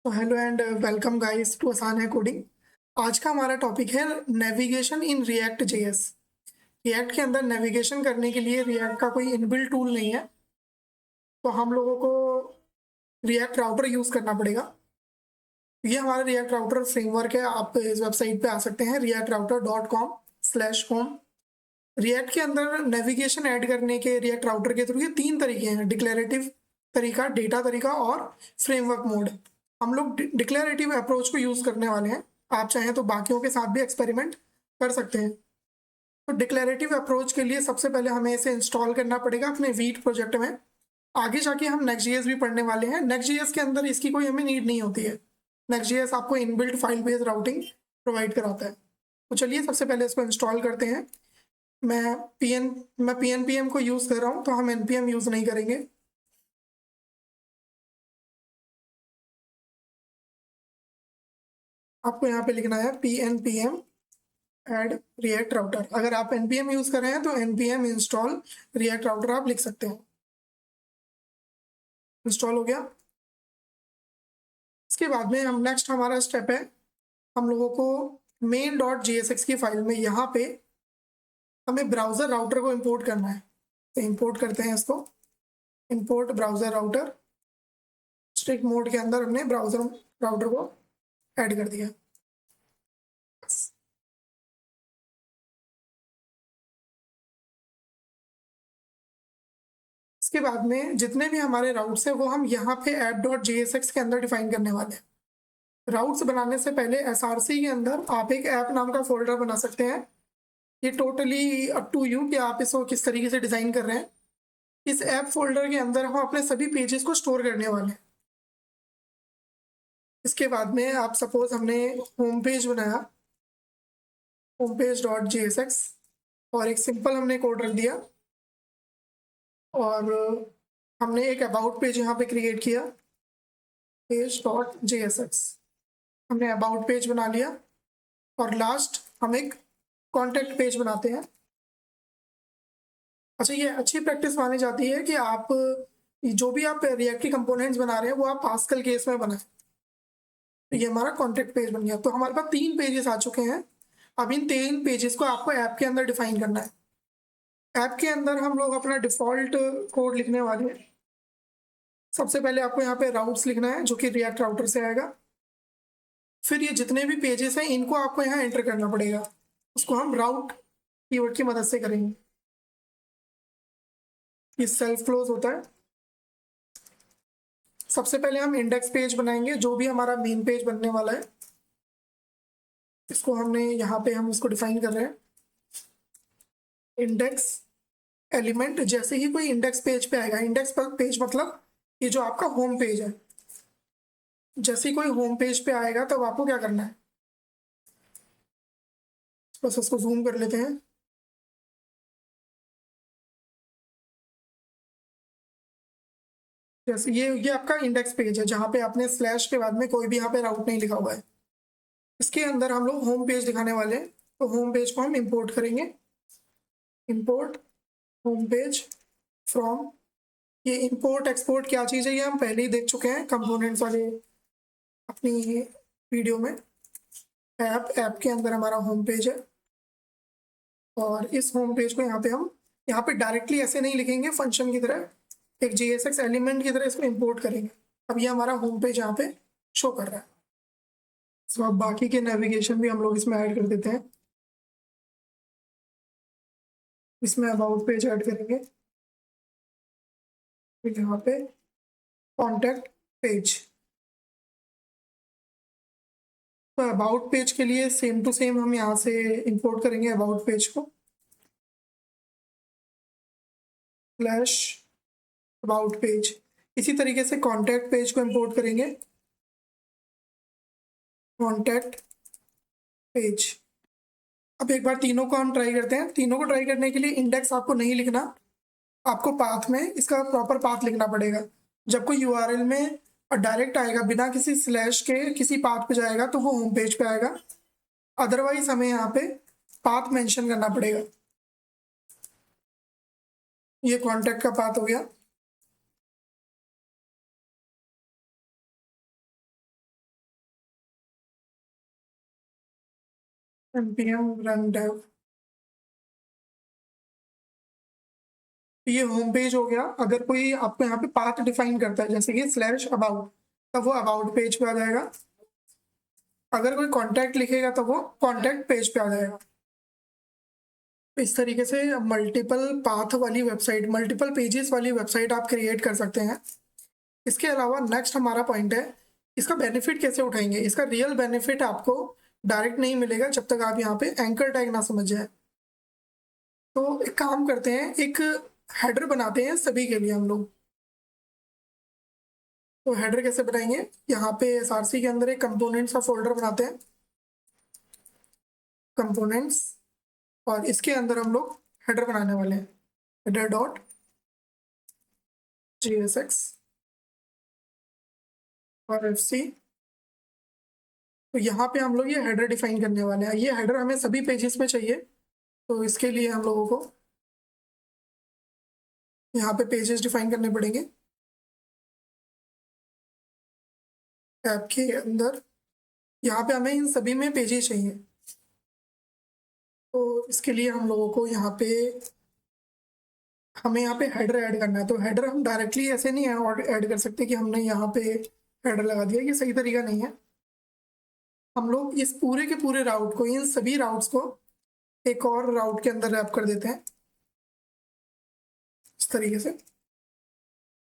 तो hello and welcome guys to आसान है कोडिंग। आज का हमारा टॉपिक है navigation in React JS. React के अंदर नेविगेशन करने के लिए रिएक्ट का कोई इनबिल्ट टूल नहीं है, तो हम लोगों को रिएक्ट राउटर यूज़ करना पड़ेगा। ये हमारा रिएक्ट राउटर फ्रेमवर्क है। आप इस वेबसाइट पे आ सकते हैं reactrouter.com/home। रिएक्ट के अंदर नेविगेशन ऐड करने के रिएक्ट राउटर के थ्रू ये तीन तरीके हैं: डिक्लेरेटिव तरीका, डेटा तरीका और फ्रेमवर्क मोड। हम लोग डिक्लेरेटिव अप्रोच को यूज़ करने वाले हैं। आप चाहें तो बाकियों के साथ भी एक्सपेरिमेंट कर सकते हैं। तो डिक्लेरेटिव अप्रोच के लिए सबसे पहले हमें इसे इंस्टॉल करना पड़ेगा अपने वीट प्रोजेक्ट में। आगे जाके हम नेक्स्ट.js भी पढ़ने वाले हैं। नेक्स्ट.js के अंदर इसकी कोई हमें नीड नहीं होती है। नेक्स्ट.js आपको inbuilt file based routing provide कराता है। तो चलिए सबसे पहले इसको इंस्टॉल करते हैं। मैं पी एन पी एम को यूज़ कर रहा हूँ, तो हम एन पी एम यूज़ नहीं करेंगे। आपको यहाँ पे लिखना है P N P M add React router. अगर आप एन पी एम यूज़ कर रहे हैं तो N P M install React router आप लिख सकते हैं। इंस्टॉल हो गया। इसके बाद में हम नेक्स्ट हमारा स्टेप है, हम लोगों को main.jsx की फाइल में यहाँ पे हमें ब्राउज़र राउटर को इंपोर्ट करना है। तो इंपोर्ट करते हैं इसको। Import browser router. Strict mode के अंदर हमने ब्राउज़र राउटर को ऐड कर दिया। इसके बाद में जितने भी हमारे राउट्स हैं वो हम यहाँ पे app.jsx के अंदर डिफाइन करने वाले हैं। राउट्स बनाने से पहले एसआरसी के अंदर आप एक ऐप नाम का फोल्डर बना सकते हैं। ये टोटली अप टू यू कि आप इसको किस तरीके से डिज़ाइन कर रहे हैं। इस ऐप फोल्डर के अंदर हम अपने सभी पेजेस को स्टोर करने वाले हैं। इसके बाद में आप सपोज हमने होम पेज बनाया, home page dot J S x, और एक सिंपल हमने कोड रख दिया, और हमने एक अबाउट पेज यहाँ पे क्रिएट किया, page dot J S x. हमने अबाउट पेज बना लिया, और लास्ट हम एक कॉन्टैक्ट पेज बनाते हैं। अच्छा, ये अच्छी प्रैक्टिस मानी जाती है कि आप जो भी आप रिएक्ट की कंपोनेंट्स बना रहे हैं वो आप पास्कल केस में बनाएं। तो ये हमारा कॉन्टैक्ट पेज बन गया। तो हमारे पास 3 पेजेस आ चुके हैं। अब इन 3 पेजेस को आपको ऐप के अंदर डिफाइन करना है। ऐप के अंदर हम लोग अपना डिफ़ॉल्ट कोड लिखने वाले हैं। सबसे पहले आपको यहाँ पे राउट्स लिखना है जो कि रिएक्ट राउटर से आएगा। फिर ये जितने भी पेजेस हैं इनको आपको यहाँ एंटर करना पड़ेगा। उसको हम राउट कीवर्ड की मदद से करेंगे। ये सेल्फ क्लोज होता है। सबसे पहले हम इंडेक्स पेज बनाएंगे, जो भी हमारा मेन पेज बनने वाला है। इसको हमने यहाँ पे हम इसको डिफाइन कर रहे हैं इंडेक्स एलिमेंट। जैसे ही कोई इंडेक्स पेज पे आएगा, इंडेक्स पेज मतलब ये जो आपका होम पेज है, जैसे ही कोई होम पेज पे आएगा तब आपको क्या करना है, बस उसको जूम कर लेते हैं। जैसे ये आपका इंडेक्स पेज है जहाँ पे आपने स्लैश के बाद में कोई भी यहाँ पे राउट नहीं लिखा हुआ है। इसके अंदर हम लोग होम पेज दिखाने वाले हैं, तो होम पेज को हम इंपोर्ट करेंगे। Import home page from. ये इंपोर्ट एक्सपोर्ट क्या चीज़ है ये हम पहले ही देख चुके हैं कंपोनेंट्स वाले अपनी वीडियो में। ऐप के अंदर हमारा होम पेज है, और इस होम पेज को हम यहाँ पे डायरेक्टली ऐसे नहीं लिखेंगे, फंक्शन की तरह एक JSX एलिमेंट की तरह इसको इंपोर्ट करेंगे। अब ये हमारा होम पेज यहाँ पे शो कर रहा है। तो अब बाकी के नेविगेशन भी हम लोग इसमें ऐड कर देते हैं। इसमें अबाउट पेज ऐड करेंगे, फिर यहाँ पे कॉन्टैक्ट पेज। तो अबाउट पेज के लिए सेम टू सेम हम यहाँ से इंपोर्ट करेंगे अबाउट पेज को, स्लैश अबाउट पेज। इसी तरीके से कॉन्टैक्ट पेज को इंपोर्ट करेंगे, कॉन्टैक्ट पेज। अब एक बार तीनों को हम ट्राई करते हैं। तीनों को ट्राई करने के लिए इंडेक्स आपको नहीं लिखना, आपको पाथ में इसका प्रॉपर पाथ लिखना पड़ेगा। जब कोई यूआरएल में डायरेक्ट आएगा बिना किसी स्लैश के किसी पाथ पे जाएगा तो वो होम पेज पे आएगा। अदरवाइज हमें यहाँ पे पाथ मेंशन करना पड़ेगा। ये कॉन्टैक्ट का पाथ हो गया। npm run dev। ये होम पेज हो गया। अगर कोई आपको यहाँ पे पाथ डिफाइन करता है जैसे कि स्लैश अबाउट, तब वो अबाउट पेज पे आ जाएगा। अगर कोई कॉन्टैक्ट लिखेगा तो वो कॉन्टैक्ट पेज पे आ जाएगा। इस तरीके से मल्टीपल पाथ वाली वेबसाइट, मल्टीपल पेजेस वाली वेबसाइट आप क्रिएट कर सकते हैं। इसके अलावा नेक्स्ट हमारा पॉइंट है, इसका बेनिफिट कैसे उठाएंगे। इसका रियल बेनिफिट आपको डायरेक्ट नहीं मिलेगा जब तक आप यहाँ पे एंकर टैग ना समझ जाए। तो एक काम करते हैं, एक हेडर बनाते हैं सभी के लिए हम लोग। तो हेडर कैसे बनाएंगे, यहाँ पे एसआरसी के अंदर एक कंपोनेंट्स का फोल्डर बनाते हैं, कंपोनेंट्स, और इसके अंदर हम लोग हेडर बनाने वाले हैं, हेडर डॉट JSX और FC। तो यहाँ पे हम लोग ये हेडर डिफाइन करने वाले हैं। ये हेडर हमें सभी पेजेस में चाहिए, तो इसके लिए हम लोगों को यहाँ पे पेजेस डिफाइन करने पड़ेंगे। टैब के अंदर यहाँ पे हमें इन सभी में पेजेस चाहिए, तो इसके लिए हम लोगों को हमें यहाँ पे हेडर ऐड करना है। तो हेडर हम डायरेक्टली ऐसे नहीं ऐड कर सकते कि हमने यहाँ पे हेडर लगा दिया, ये सही तरीका नहीं है। हम लोग इस पूरे के पूरे राउट को, इन सभी राउट्स को एक और राउट के अंदर रैप कर देते हैं इस तरीके से,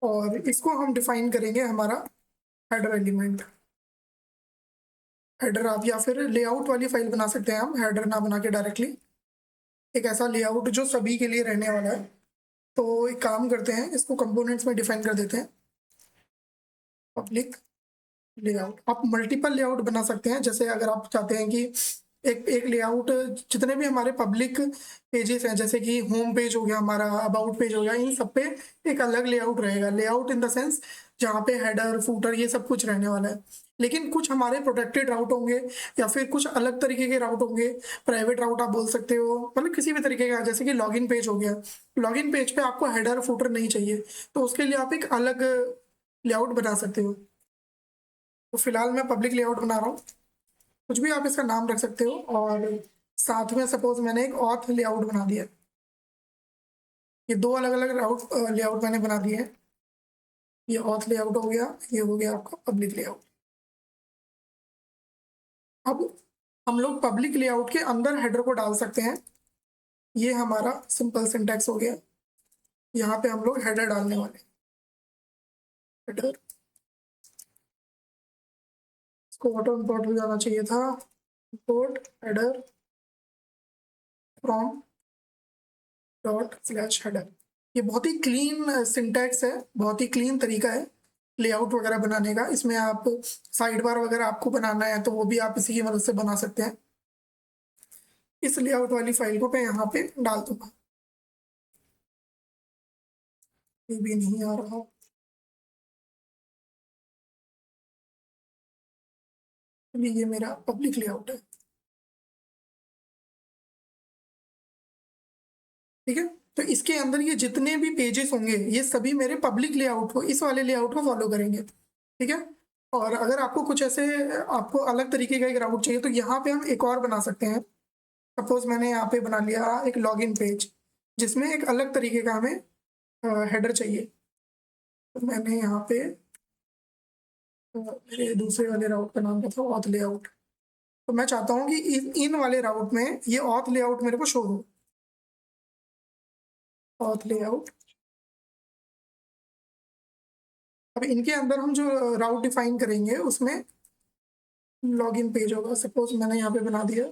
और इसको हम डिफाइन करेंगे हमारा हेडर एलिमेंट। हेडर आप या फिर लेआउट वाली फाइल बना सकते हैं, हम हेडर ना बना के डायरेक्टली एक ऐसा लेआउट जो सभी के लिए रहने वाला है। तो एक काम करते हैं, इसको कंपोनेंट्स में डिफाइन कर देते हैं, पब्लिक लेआउट। आप मल्टीपल लेआउट बना सकते हैं, जैसे अगर आप चाहते हैं कि एक लेआउट, जितने भी हमारे पब्लिक पेजेस हैं जैसे कि होम पेज हो गया, हमारा अबाउट पेज हो गया, इन सब पे एक अलग लेआउट रहेगा। लेआउट इन द सेंस जहाँ पे हेडर फूटर ये सब कुछ रहने वाला है। लेकिन कुछ हमारे प्रोटेक्टेड राउट होंगे या फिर कुछ अलग तरीके के राउट होंगे, प्राइवेट राउट आप बोल सकते हो, मतलब किसी भी तरीके का। जैसे कि लॉगिन पेज हो गया, लॉगिन पेज पे आपको हेडर फूटर नहीं चाहिए, तो उसके लिए आप एक अलग लेआउट बना सकते हो। तो फिलहाल मैं पब्लिक लेआउट बना रहा हूँ, कुछ भी आप इसका नाम रख सकते हो। और साथ में सपोज मैंने एक ऑथ लेआउट बना दिया, ये दो अलग अलग लेआउट मैंने बना दिए हैं। ये ऑथ लेआउट हो गया, ये हो गया आपका पब्लिक लेआउट। अब हम लोग पब्लिक लेआउट के अंदर हेडर को डाल सकते हैं। ये हमारा सिंपल सिंटैक्स हो गया। यहाँ पे हम लोग हेडर डालने वाले हैं, हेडर, इसको ऑटो इंपोर्ट हो जाना चाहिए था, import header from dot slash header. ये बहुत ही क्लीन सिंटैक्स है, बहुत ही क्लीन तरीका है लेआउट वगैरह बनाने का। इसमें आप साइड बार वगैरह आपको बनाना है तो वो भी आप इसी की मदद से बना सकते हैं। इस लेआउट वाली फाइल को मैं यहाँ पे डाल दूंगा। ये भी नहीं आ रहा, अभी ये मेरा पब्लिक लेआउट है, ठीक है। तो इसके अंदर ये जितने भी पेजेस होंगे ये सभी मेरे पब्लिक लेआउट को, इस वाले लेआउट को फॉलो करेंगे, ठीक है। और अगर आपको कुछ ऐसे, आपको अलग तरीके का एक राउट चाहिए तो यहाँ पे हम एक और बना सकते हैं। सपोज मैंने यहाँ पे बना लिया एक लॉगिन पेज जिसमें एक अलग तरीके का हमें हेडर चाहिए। तो मैंने यहाँ पे मेरे दूसरे वाले राउट का नाम क्या था, ऑथ लेआउट। तो मैं चाहता हूँ कि इन वाले राउट में ये ऑथ लेआउट मेरे को शो हो, ऑथ लेआउट। अब इनके अंदर हम जो राउट डिफाइन करेंगे उसमें लॉगिन पेज होगा। सपोज मैंने यहाँ पे बना दिया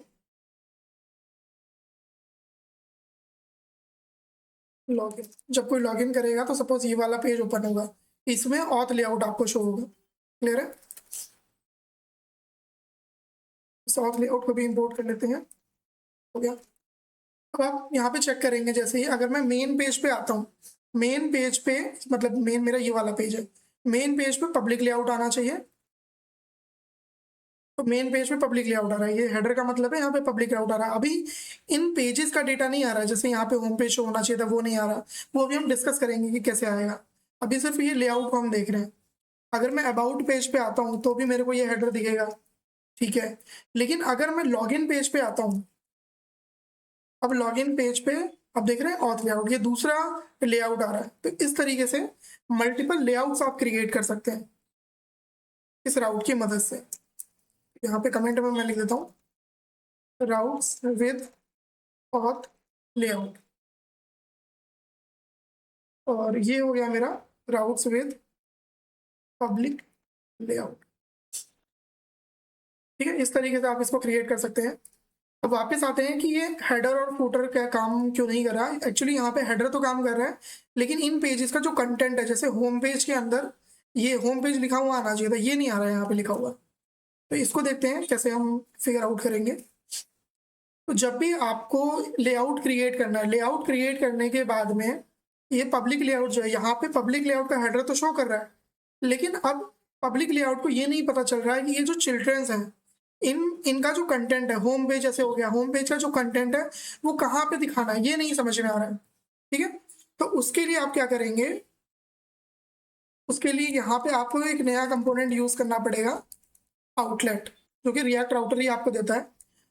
लॉगिन। जब कोई लॉगिन करेगा तो सपोज ये वाला पेज ओपन होगा, इसमें ऑथ लेआउट आपको शो होगा। क्लियर है? इस ऑथ लेआउट को भी इंपोर्ट कर लेते हैं, हो गया। अब आप यहाँ पे चेक करेंगे, जैसे ही अगर मैं मेन पेज पे आता हूँ, मेन पेज पे मतलब मेन मेरा ये वाला पेज है, मेन पेज पे पब्लिक लेआउट आना चाहिए। तो मेन पेज पे पब्लिक लेआउट आ रहा है, ये हेडर का मतलब है यहाँ पे पब्लिक लेआउट आ रहा है। अभी इन पेजेस का डेटा नहीं आ रहा है, जैसे यहाँ पे होम पेज शो होना चाहिए था वो नहीं आ रहा, वो भी हम डिस्कस करेंगे कि कैसे आएगा। अभी सिर्फ ये लेआउट को हम देख रहे हैं। अगर मैं अबाउट पेज पे आता हूँ तो भी मेरे को ये हेडर दिखेगा, ठीक है। लेकिन अगर मैं लॉगिन पेज पे आता हूँ अब लॉगिन पेज पे अब देख रहे हैं ऑथ लेआउट, ये दूसरा लेआउट आ रहा है। तो इस तरीके से मल्टीपल लेआउट्स आप क्रिएट कर सकते हैं इस राउट की मदद से। यहाँ पे कमेंट में मैं लिख देता हूँ राउट्स विद ऑथ लेआउट, और ये हो गया मेरा राउट्स विद पब्लिक लेआउट। ठीक है, इस तरीके से आप इसको क्रिएट कर सकते हैं। अब वापस आते हैं कि ये हेडर और फुटर का काम क्यों नहीं कर रहा है। एक्चुअली यहाँ पे हेडर तो काम कर रहा है, लेकिन इन पेजेस का जो कंटेंट है, जैसे होम पेज के अंदर ये होम पेज लिखा हुआ आना चाहिए था, ये नहीं आ रहा है यहाँ पे लिखा हुआ। तो इसको देखते हैं कैसे हम फिगर आउट करेंगे। तो जब भी आपको लेआउट क्रिएट करना है, लेआउट क्रिएट करने के बाद में ये पब्लिक लेआउट जो है, यहाँ पे पब्लिक लेआउट का हेडर तो शो कर रहा है, लेकिन अब पब्लिक लेआउट को ये नहीं पता चल रहा है कि ये जो चिल्ड्रंस हैं इनका जो कंटेंट है, होम पेज जैसे हो गया, होम पेज का जो कंटेंट है वो कहाँ पे दिखाना है, ये नहीं समझ में आ रहा है। ठीक है, तो उसके लिए आप क्या करेंगे, उसके लिए यहाँ पे आपको एक नया कंपोनेंट यूज करना पड़ेगा, आउटलेट, जो कि रिएक्ट राउटर ही आपको देता है।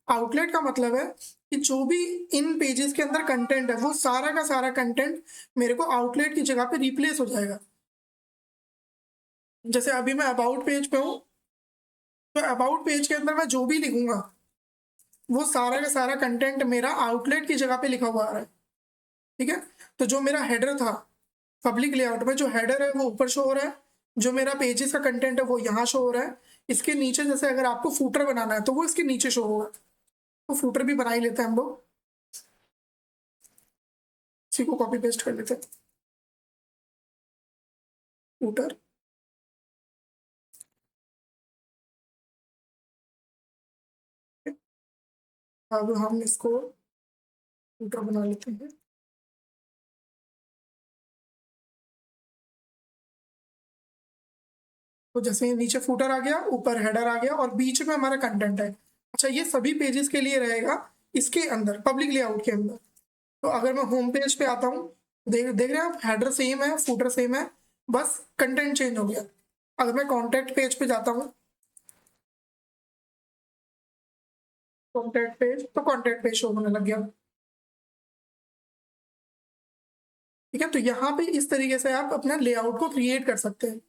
आउटलेट का मतलब है कि जो भी इन पेजेस के अंदर कंटेंट है वो सारा का सारा कंटेंट मेरे को आउटलेट की जगह पे रिप्लेस हो जाएगा। जैसे अभी मैं अबाउट पेज पे हूँ, तो अबाउट पेज के अंदर मैं जो भी लिखूंगा वो सारा का सारा कंटेंट मेरा आउटलेट की जगह पे लिखा हुआ आ रहा है। ठीक है, तो जो मेरा हेडर था पब्लिक लेआउट में, जो हेडर है वो ऊपर शो हो रहा है, जो मेरा पेजेस का कंटेंट है वो यहाँ शो हो रहा है। इसके नीचे जैसे अगर आपको फूटर बनाना है तो वो इसके नीचे शो होगा, तो फूटर भी बना ही लेते हैं हम लोग। इसी को कॉपी पेस्ट कर लेते हैं, फूटर। अब हम इसको फूटर बना लेते हैं। तो जैसे नीचे फूटर आ गया, ऊपर हेडर आ गया, और बीच में हमारा कंटेंट है। अच्छा, ये सभी पेजेस के लिए रहेगा इसके अंदर, पब्लिक लेआउट के अंदर। तो अगर मैं होम पेज पे आता हूँ, देख रहे हैं आप, हेडर सेम है, फूटर सेम है, बस कंटेंट चेंज हो गया। अगर मैं कॉन्टैक्ट पेज पे जाता हूँ, कॉन्टैक्ट पेज, तो कॉन्टैक्ट पेज शो होने लग गया। ठीक है, तो यहाँ पे इस तरीके से आप अपना लेआउट को क्रिएट कर सकते हैं।